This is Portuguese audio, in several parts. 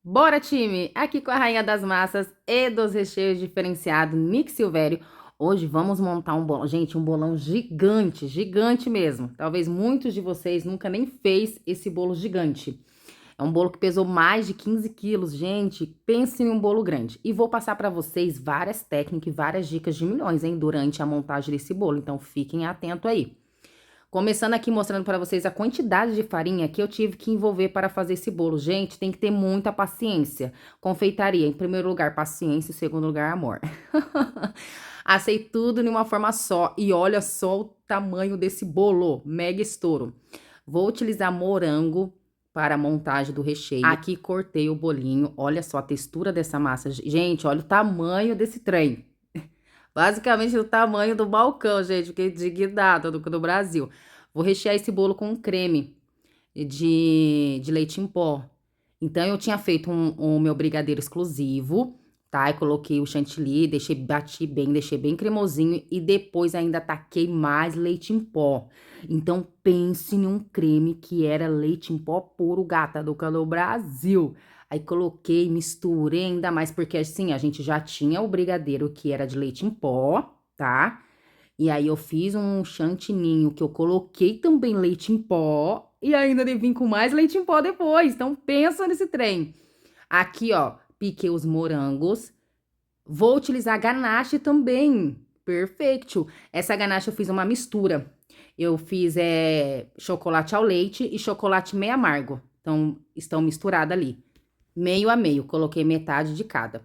Bora, time! Aqui com a rainha das massas e dos recheios diferenciados, Nick Silvério. Hoje vamos montar um bolão. Gente, um bolão gigante, gigante mesmo. Talvez muitos de vocês nunca nem fez esse bolo gigante. É um bolo que pesou mais de 15 quilos, gente. Pense em um bolo grande. E vou passar para vocês várias técnicas e várias dicas de milhões, hein, durante a montagem desse bolo. Então, fiquem atentos aí. Começando aqui mostrando para vocês a quantidade de farinha que eu tive que envolver para fazer esse bolo. Gente, tem que ter muita paciência. Confeitaria, em primeiro lugar, paciência, em segundo lugar, amor. Assei tudo em uma forma só e olha só o tamanho desse bolo, mega estouro. Vou utilizar morango para a montagem do recheio. Aqui cortei o bolinho, olha só a textura dessa massa. Gente, olha o tamanho desse trem. Basicamente o tamanho do balcão, gente. Fiquei indignada do Brasil. Vou rechear esse bolo com um creme de leite em pó. Então, eu tinha feito o meu brigadeiro exclusivo, tá? E coloquei o chantilly, bati bem, deixei bem cremosinho. E depois ainda taquei mais leite em pó. Então, pense em um creme que era leite em pó puro, gata, do Brasil. Aí coloquei, misturei ainda mais, porque assim, a gente já tinha o brigadeiro que era de leite em pó, tá? E aí eu fiz um chantininho que eu coloquei também leite em pó e ainda vim com mais leite em pó depois. Então pensa nesse trem. Aqui, ó, piquei os morangos. Vou utilizar ganache também. Perfeito. Essa ganache eu fiz uma mistura. Eu fiz chocolate ao leite e chocolate meio amargo. Então, estão misturados ali meio a meio, coloquei metade de cada.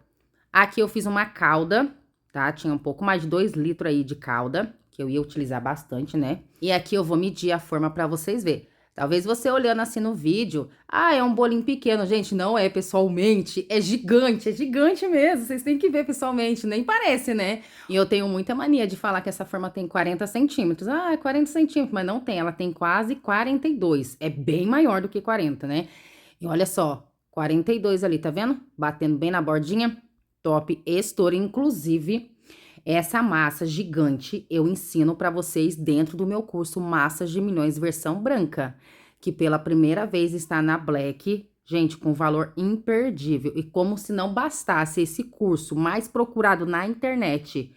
Aqui eu fiz uma calda, tá? Tinha um pouco mais de 2 litros aí de calda, que eu ia utilizar bastante, né? E aqui eu vou medir a forma pra vocês verem. Talvez você olhando assim no vídeo, é um bolinho pequeno. Gente, não é pessoalmente, é gigante mesmo. Vocês têm que ver pessoalmente, nem parece, né? E eu tenho muita mania de falar que essa forma tem 40 centímetros. É 40 centímetros, mas não tem, ela tem quase 42. É bem maior do que 40, né? E olha só, 42 ali, tá vendo? Batendo bem na bordinha. Top estouro. Inclusive, essa massa gigante eu ensino para vocês dentro do meu curso Massas de Milhões versão branca, que pela primeira vez está na Black, gente, com valor imperdível. E como se não bastasse esse curso mais procurado na internet,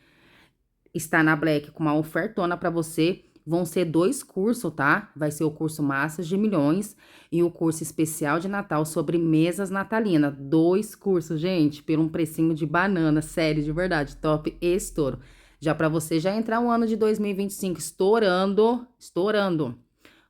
está na Black com uma ofertona para você. Vão ser 2 cursos, tá? Vai ser o curso Massas de Milhões e o curso especial de Natal sobre mesas natalinas. 2 cursos, gente, por um precinho de banana, sério, de verdade, top e estouro. Já para você já entrar o ano de 2025 estourando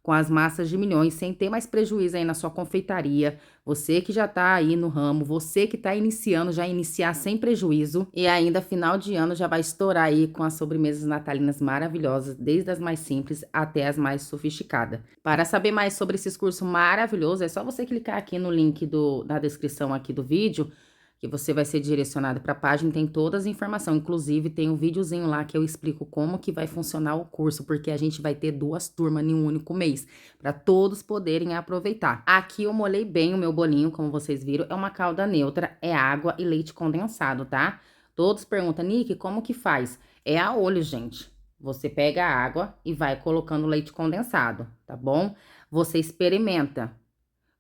com as massas de milhões, sem ter mais prejuízo aí na sua confeitaria. Você que já tá aí no ramo, você que tá iniciando, já iniciar sem prejuízo. E ainda final de ano já vai estourar aí com as sobremesas natalinas maravilhosas, desde as mais simples até as mais sofisticadas. Para saber mais sobre esses cursos maravilhosos, é só você clicar aqui no link da descrição aqui do vídeo, que você vai ser direcionado para a página, tem todas as informações, inclusive tem um videozinho lá que eu explico como que vai funcionar o curso, porque a gente vai ter 2 turmas em um único mês, para todos poderem aproveitar. Aqui eu molhei bem o meu bolinho, como vocês viram, é uma calda neutra, é água e leite condensado, tá? Todos perguntam, Nick, como que faz? É a olho, gente. Você pega a água e vai colocando leite condensado, tá bom? Você experimenta,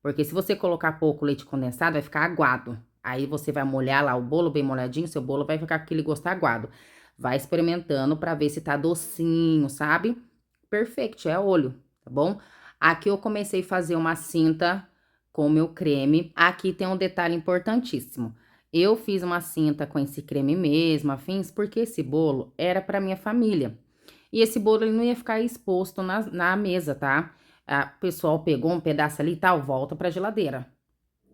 porque se você colocar pouco leite condensado, vai ficar aguado. Aí você vai molhar lá o bolo bem molhadinho, seu bolo vai ficar com aquele gosto aguado. Vai experimentando pra ver se tá docinho, sabe? Perfeito, é olho, tá bom? Aqui eu comecei a fazer uma cinta com o meu creme. Aqui tem um detalhe importantíssimo. Eu fiz uma cinta com esse creme mesmo, afins, porque esse bolo era pra minha família. E esse bolo ele não ia ficar exposto na mesa, tá? O pessoal pegou um pedaço ali e tal, volta pra geladeira.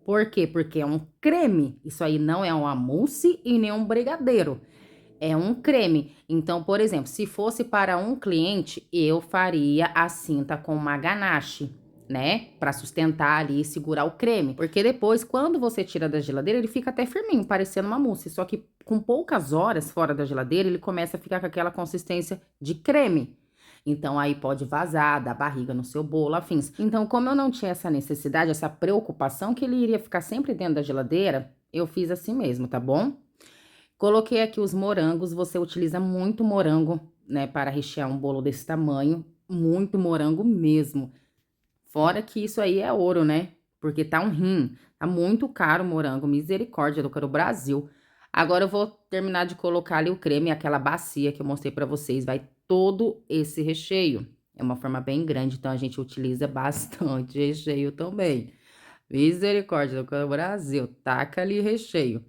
Por quê? Porque é um creme. Isso aí não é uma mousse e nem um brigadeiro. É um creme. Então, por exemplo, se fosse para um cliente, eu faria a cinta com uma ganache, né? Para sustentar ali e segurar o creme. Porque depois, quando você tira da geladeira, ele fica até firminho, parecendo uma mousse. Só que com poucas horas fora da geladeira, ele começa a ficar com aquela consistência de creme. Então, aí pode vazar, dar barriga no seu bolo, afins. Então, como eu não tinha essa necessidade, essa preocupação que ele iria ficar sempre dentro da geladeira, eu fiz assim mesmo, tá bom? Coloquei aqui os morangos, você utiliza muito morango, né, para rechear um bolo desse tamanho, muito morango mesmo. Fora que isso aí é ouro, né? porque tá um rim. Tá muito caro o morango, misericórdia, do Brasil. Agora eu vou terminar de colocar ali o creme, aquela bacia que eu mostrei pra vocês, vai todo esse recheio. É uma forma bem grande, então a gente utiliza bastante recheio também. Misericórdia, do Brasil, taca ali recheio.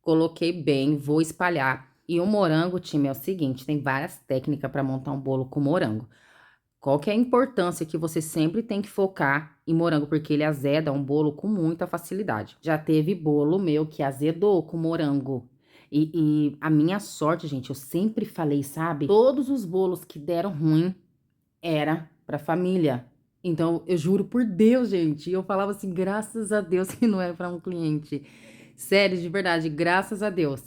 Coloquei bem, vou espalhar. E o morango, time, é o seguinte, tem várias técnicas para montar um bolo com morango. Qual que é a importância que você sempre tem que focar em morango, porque ele azeda um bolo com muita facilidade. Já teve bolo meu que azedou com morango. E a minha sorte, gente, eu sempre falei, sabe? Todos os bolos que deram ruim era pra família. Então, eu juro por Deus, gente, eu falava assim, graças a Deus que não é pra um cliente. Sério, de verdade, graças a Deus.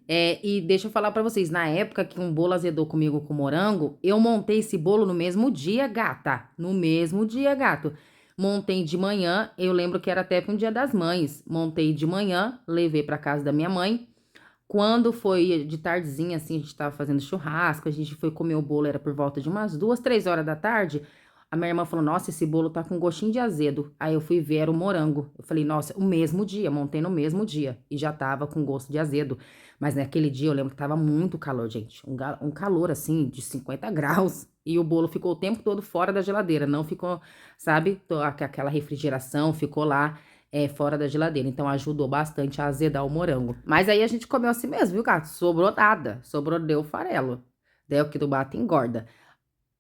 E deixa eu falar pra vocês, na época que um bolo azedou comigo com morango, eu montei esse bolo no mesmo dia, gata. No mesmo dia, gato. Montei de manhã, eu lembro que era até para um Dia das Mães. Montei de manhã, levei pra casa da minha mãe. Quando foi de tardezinha, assim, a gente tava fazendo churrasco, a gente foi comer o bolo, era por volta de umas 2, 3 horas da tarde. A minha irmã falou, nossa, esse bolo tá com gostinho de azedo. Aí eu fui ver, era o morango. Eu falei, nossa, o mesmo dia, montei no mesmo dia. E já tava com gosto de azedo. Mas naquele dia eu lembro que tava muito calor, gente. Um calor, assim, de 50 graus. E o bolo ficou o tempo todo fora da geladeira. Não ficou, sabe, aquela refrigeração, ficou lá fora da geladeira. Então ajudou bastante a azedar o morango. Mas aí a gente comeu assim mesmo, viu, gato? Sobrou nada. Sobrou deu farelo. Deu que do bata engorda.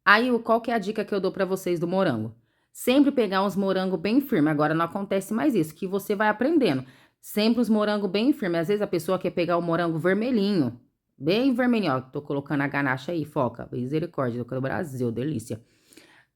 Aí, qual que é a dica que eu dou pra vocês do morango? Sempre pegar uns morango bem firme. Agora não acontece mais isso, que você vai aprendendo. Sempre os morango bem firme. Às vezes a pessoa quer pegar o morango vermelhinho. Bem vermelhinho, ó. Tô colocando a ganache aí, foca. Misericórdia, do Brasil, delícia.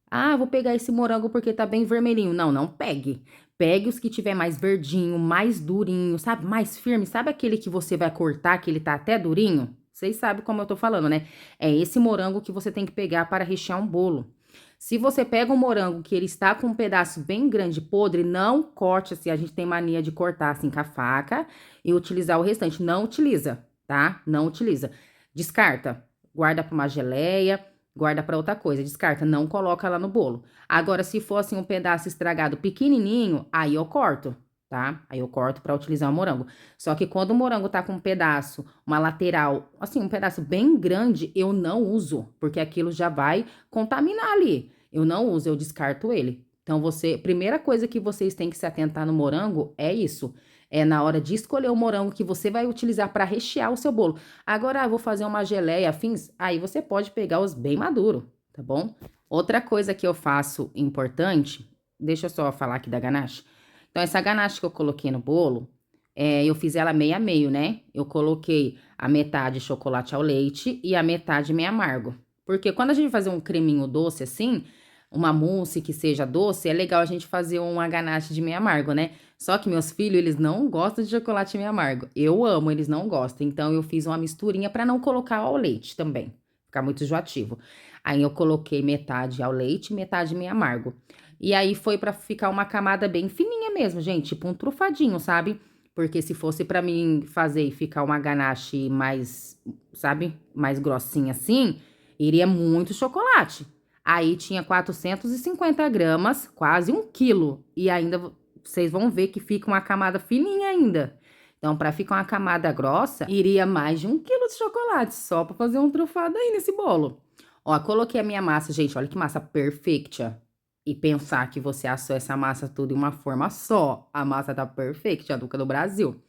Ah, vou pegar esse morango porque tá bem vermelhinho. Não, não pegue. Pegue os que tiver mais verdinho, mais durinho, sabe? Mais firme. Sabe aquele que você vai cortar, que ele tá até durinho? Vocês sabem como eu tô falando, né? É esse morango que você tem que pegar para rechear um bolo. Se você pega um morango que ele está com um pedaço bem grande, podre, não corte assim. A gente tem mania de cortar assim com a faca e utilizar o restante. Não utiliza, tá? Não utiliza. Descarta. Guarda para uma geleia. Guarda para outra coisa, descarta, não coloca lá no bolo. Agora, se for assim um pedaço estragado pequenininho, aí eu corto, tá? Aí eu corto para utilizar o morango. Só que quando o morango tá com um pedaço, uma lateral, assim, um pedaço bem grande, eu não uso, porque aquilo já vai contaminar ali. Eu não uso, eu descarto ele. Então, primeira coisa que vocês têm que se atentar no morango é isso. É na hora de escolher o morango que você vai utilizar para rechear o seu bolo. Agora, vou fazer uma geleia afins, aí você pode pegar os bem maduros, tá bom? Outra coisa que eu faço importante, deixa eu só falar aqui da ganache. Então, essa ganache que eu coloquei no bolo, eu fiz ela meio a meio, né? Eu coloquei a metade chocolate ao leite e a metade meio amargo. Porque quando a gente fazer um creminho doce assim, uma mousse que seja doce, é legal a gente fazer uma ganache de meio amargo, né? Só que meus filhos, eles não gostam de chocolate meio amargo. Eu amo, eles não gostam. Então, eu fiz uma misturinha para não colocar ao leite também. Ficar muito enjoativo. Aí, eu coloquei metade ao leite, metade meio amargo. E aí, foi para ficar uma camada bem fininha mesmo, gente. Tipo um trufadinho, sabe? Porque se fosse para mim fazer e ficar uma ganache mais, sabe? Mais grossinha assim, iria muito chocolate. Aí, tinha 450 gramas, quase 1 quilo. E ainda vocês vão ver que fica uma camada fininha ainda. Então, para ficar uma camada grossa, iria mais de 1 quilo de chocolate, só para fazer um trufado aí nesse bolo. Ó, coloquei a minha massa, gente, olha que massa perfeita. E pensar que você assou essa massa tudo em uma forma só. A massa tá perfeita, a Duca do Brasil.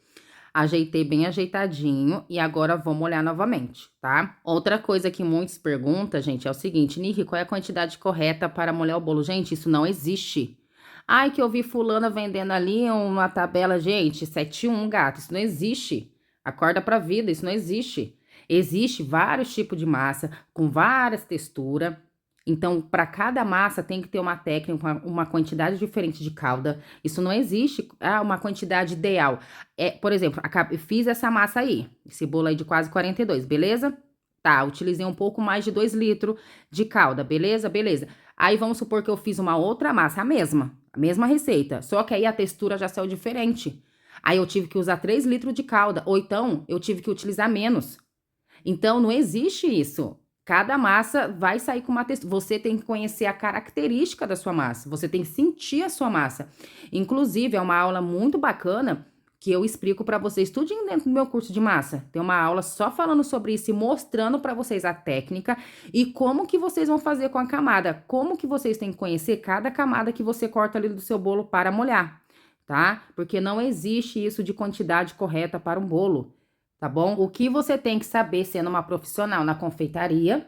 Ajeitei bem ajeitadinho e agora vou molhar novamente, tá? Outra coisa que muitos perguntam, gente, é o seguinte, Nick, qual é a quantidade correta para molhar o bolo? Gente, isso não existe. Ai, que eu vi fulana vendendo ali uma tabela, gente, 7:1, gato, isso não existe. Acorda pra vida, isso não existe. Existe vários tipos de massa, com várias texturas. Então, para cada massa tem que ter uma técnica, uma quantidade diferente de calda. Isso não existe, uma quantidade ideal. Por exemplo, eu fiz essa massa aí, esse bolo aí de quase 42, beleza? Tá, utilizei um pouco mais de 2 litros de calda, beleza? Beleza. Aí vamos supor que eu fiz uma outra massa, a mesma receita, só que aí a textura já saiu diferente. Aí eu tive que usar 3 litros de calda, ou então eu tive que utilizar menos. Então não existe isso. Cada massa vai sair com uma textura. Você tem que conhecer a característica da sua massa. Você tem que sentir a sua massa. Inclusive, é uma aula muito bacana que eu explico para vocês tudinho dentro do meu curso de massa. Tem uma aula só falando sobre isso e mostrando para vocês a técnica e como que vocês vão fazer com a camada. Como que vocês têm que conhecer cada camada que você corta ali do seu bolo para molhar, tá? Porque não existe isso de quantidade correta para um bolo, tá bom? O que você tem que saber, sendo uma profissional na confeitaria,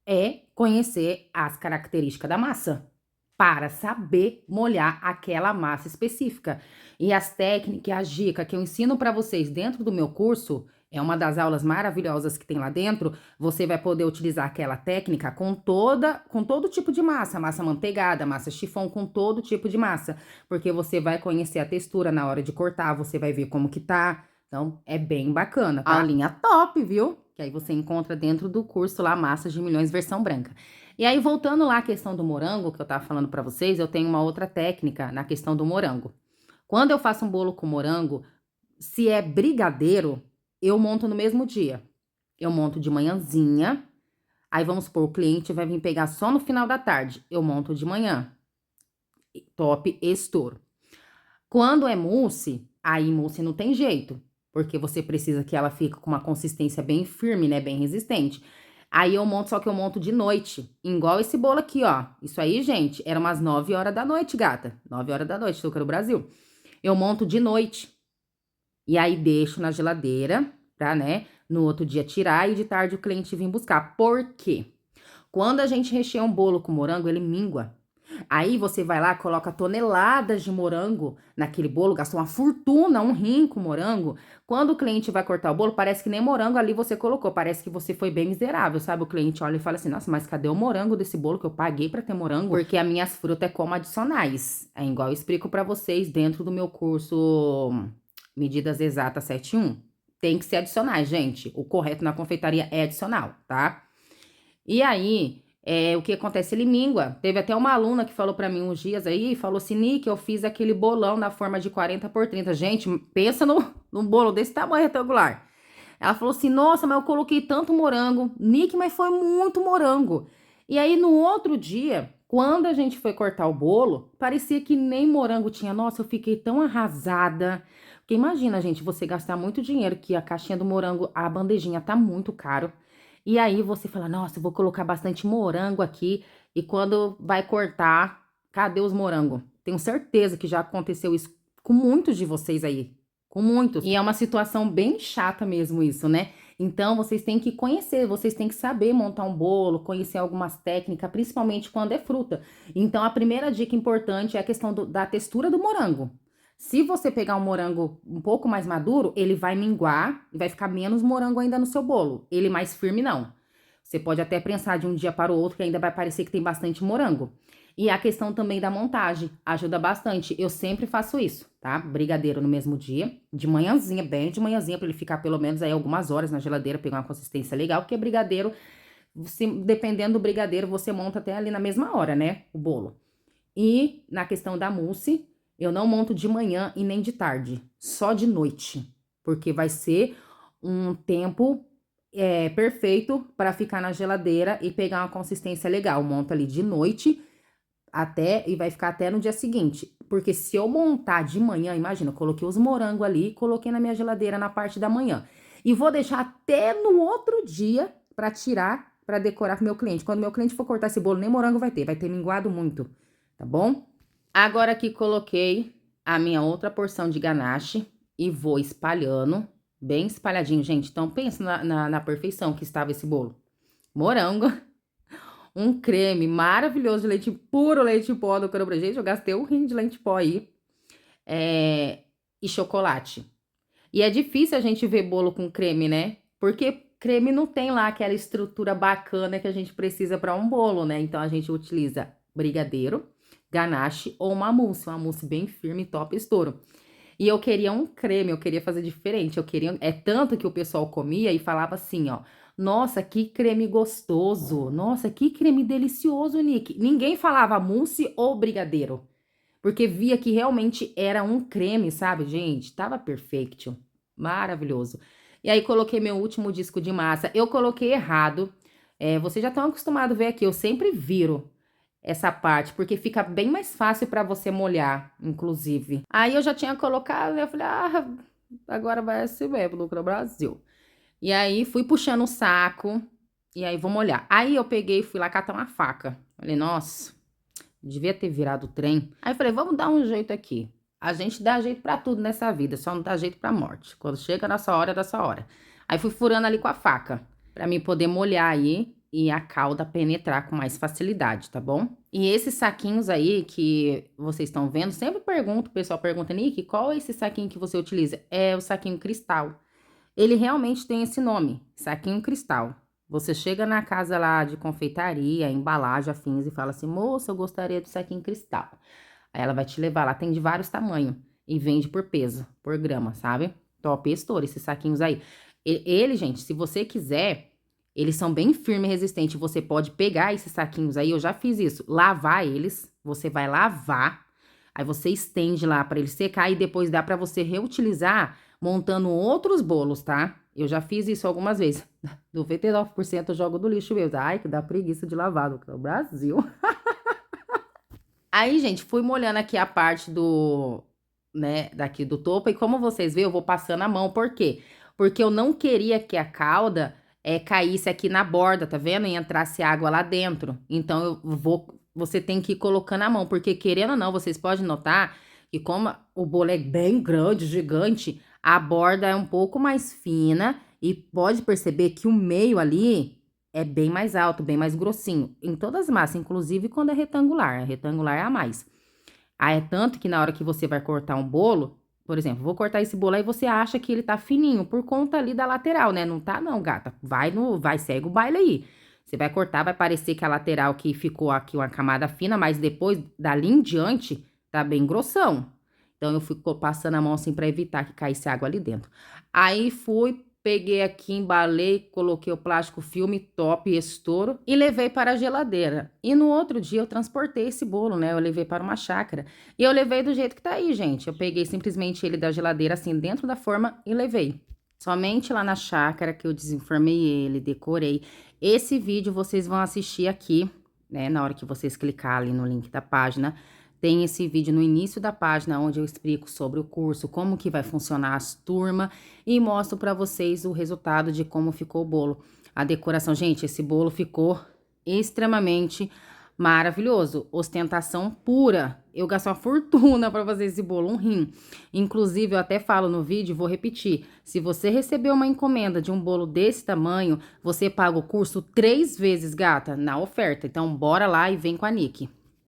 é conhecer as características da massa para saber molhar aquela massa específica. E as técnicas, as dicas que eu ensino para vocês dentro do meu curso, é uma das aulas maravilhosas que tem lá dentro. Você vai poder utilizar aquela técnica com todo tipo de massa, massa manteigada, massa chiffon, com todo tipo de massa, porque você vai conhecer a textura na hora de cortar, você vai ver como que tá. Então, é bem bacana, tá? Aulinha top, viu? Que aí você encontra dentro do curso lá, Massas de Milhões versão branca. E aí, voltando lá à questão do morango, que eu tava falando pra vocês, eu tenho uma outra técnica na questão do morango. Quando eu faço um bolo com morango, se é brigadeiro, eu monto no mesmo dia. Eu monto de manhãzinha, aí vamos supor, o cliente vai vir pegar só no final da tarde. Eu monto de manhã. Top, estouro. Quando é mousse, aí mousse não tem jeito, porque você precisa que ela fique com uma consistência bem firme, né, bem resistente. Aí eu monto, só que eu monto de noite, igual esse bolo aqui, ó. Isso aí, gente, era umas 9 horas da noite, gata. 9 horas da noite, açúcar do Brasil. Eu monto de noite. E aí deixo na geladeira, pra, né, no outro dia tirar e de tarde o cliente vir buscar. Por quê? Quando a gente recheia um bolo com morango, ele mingua. Aí você vai lá, coloca toneladas de morango naquele bolo, gasta uma fortuna, um rim com morango. Quando o cliente vai cortar o bolo, parece que nem morango ali você colocou, parece que você foi bem miserável, sabe? O cliente olha e fala assim: nossa, mas cadê o morango desse bolo que eu paguei pra ter morango? Porque as minhas frutas é como adicionais. É igual eu explico pra vocês dentro do meu curso Medidas Exatas 7.1. Tem que ser adicionais, gente. O correto na confeitaria é adicional, tá? E aí, o que acontece? Ele mingua. Teve até uma aluna que falou pra mim uns dias aí, falou assim: Nick, eu fiz aquele bolão na forma de 40 por 30. Gente, pensa num bolo desse tamanho retangular. Ela falou assim: nossa, mas eu coloquei tanto morango. Nick, mas foi muito morango. E aí, no outro dia, quando a gente foi cortar o bolo, parecia que nem morango tinha. Nossa, eu fiquei tão arrasada. Porque imagina, gente, você gastar muito dinheiro, que a caixinha do morango, a bandejinha tá muito caro. E aí você fala: nossa, eu vou colocar bastante morango aqui. E quando vai cortar, cadê os morangos? Tenho certeza que já aconteceu isso com muitos de vocês aí. Com muitos. E é uma situação bem chata mesmo isso, né? Então, vocês têm que conhecer, vocês têm que saber montar um bolo, conhecer algumas técnicas, principalmente quando é fruta. Então, a primeira dica importante é a questão da textura do morango. Se você pegar um morango um pouco mais maduro, ele vai minguar e vai ficar menos morango ainda no seu bolo. Ele mais firme, não. Você pode até prensar de um dia para o outro, que ainda vai parecer que tem bastante morango. E a questão também da montagem ajuda bastante. Eu sempre faço isso, tá? Brigadeiro no mesmo dia, de manhãzinha, bem de manhãzinha, para ele ficar pelo menos aí algumas horas na geladeira, pegar uma consistência legal, porque brigadeiro, dependendo do brigadeiro, você monta até ali na mesma hora, né? O bolo. E na questão da mousse, eu não monto de manhã e nem de tarde, só de noite, porque vai ser um tempo perfeito para ficar na geladeira e pegar uma consistência legal. Monto ali de noite e vai ficar até no dia seguinte. Porque se eu montar de manhã, imagina, eu coloquei os morangos ali, coloquei na minha geladeira na parte da manhã. E vou deixar até no outro dia para tirar, para decorar pro meu cliente. Quando meu cliente for cortar esse bolo, nem morango vai ter minguado muito, tá bom? Agora aqui coloquei a minha outra porção de ganache e vou espalhando, bem espalhadinho, gente. Então, pensa na perfeição que estava esse bolo. Morango, um creme maravilhoso de leite puro, leite em pó do Coro. Gente, eu gastei um rim de leite em pó aí. E chocolate. E é difícil a gente ver bolo com creme, né? Porque creme não tem lá aquela estrutura bacana que a gente precisa para um bolo, né? Então, a gente utiliza brigadeiro, ganache ou uma mousse bem firme, top estouro. E eu queria um creme, eu queria fazer diferente, é tanto que o pessoal comia e falava assim, ó: nossa, que creme gostoso, nossa, que creme delicioso, Nick. Ninguém falava mousse ou brigadeiro, porque via que realmente era um creme, sabe, gente? Tava perfeito, maravilhoso. E aí coloquei meu último disco de massa, eu coloquei errado. Vocês já estão acostumados a ver aqui, eu sempre viro essa parte, porque fica bem mais fácil para você molhar, inclusive. Aí eu já tinha colocado, eu falei, agora vai assim mesmo, Lucro Brasil. E aí fui puxando o saco, e aí vou molhar. Aí eu peguei e fui lá catar uma faca. Falei, nossa, devia ter virado o trem. Aí falei, vamos dar um jeito aqui. A gente dá jeito pra tudo nessa vida, só não dá jeito pra morte. Quando chega a nossa hora, é nossa hora. Aí fui furando ali com a faca, pra mim poder molhar aí e a calda penetrar com mais facilidade, tá bom? E esses saquinhos aí que vocês estão vendo, sempre pergunto, o pessoal pergunta, Nick, qual é esse saquinho que você utiliza? É o saquinho cristal. Ele realmente tem esse nome, saquinho cristal. Você chega na casa lá de confeitaria, embalagem, afins, e fala assim, moça, eu gostaria do saquinho cristal. Aí ela vai te levar lá, tem de vários tamanhos. E vende por peso, por grama, sabe? Top estouro, esses saquinhos aí. Ele, gente, se você quiser, eles são bem firmes e resistentes. Você pode pegar esses saquinhos aí, eu já fiz isso. Lavar eles, você vai lavar. Aí você estende lá para ele secar e depois dá para você reutilizar montando outros bolos, tá? Eu já fiz isso algumas vezes. 99% eu jogo do lixo mesmo. Ai, que dá preguiça de lavar no Brasil. Aí, gente, fui molhando aqui a parte do, né, daqui do topo. E como vocês veem, eu vou passando a mão. Por quê? Porque eu não queria que a calda caísse aqui na borda, tá vendo? E entrasse água lá dentro. Então, você tem que ir colocando a mão. Porque, querendo ou não, vocês podem notar que como o bolo é bem grande, gigante, a borda é um pouco mais fina. E pode perceber que o meio ali é bem mais alto, bem mais grossinho. Em todas as massas, inclusive quando é retangular. A retangular é a mais. Ah, é tanto que na hora que você vai cortar um bolo, por exemplo, vou cortar esse bolo aí, você acha que ele tá fininho por conta ali da lateral, né? Não tá não, gata. Vai, segue o baile aí. Você vai cortar, vai parecer que a lateral que ficou aqui uma camada fina, mas depois, dali em diante, tá bem grossão. Então, eu fui passando a mão assim pra evitar que caísse água ali dentro. Aí, peguei aqui, embalei, coloquei o plástico filme top, estouro e levei para a geladeira. E no outro dia eu transportei esse bolo, né? Eu levei para uma chácara. E eu levei do jeito que tá aí, gente. Eu peguei simplesmente ele da geladeira, assim, dentro da forma e levei. Somente lá na chácara que eu desenformei ele, decorei. Esse vídeo vocês vão assistir aqui, né? Na hora que vocês clicar ali no link da página. Tem esse vídeo no início da página, onde eu explico sobre o curso, como que vai funcionar as turmas e mostro para vocês o resultado de como ficou o bolo. A decoração, gente, esse bolo ficou extremamente maravilhoso, ostentação pura. Eu gastei uma fortuna para fazer esse bolo, um rim. Inclusive, eu até falo no vídeo, vou repetir, se você receber uma encomenda de um bolo desse tamanho, você paga o curso 3 vezes, gata, na oferta. Então, bora lá e vem com a Nick.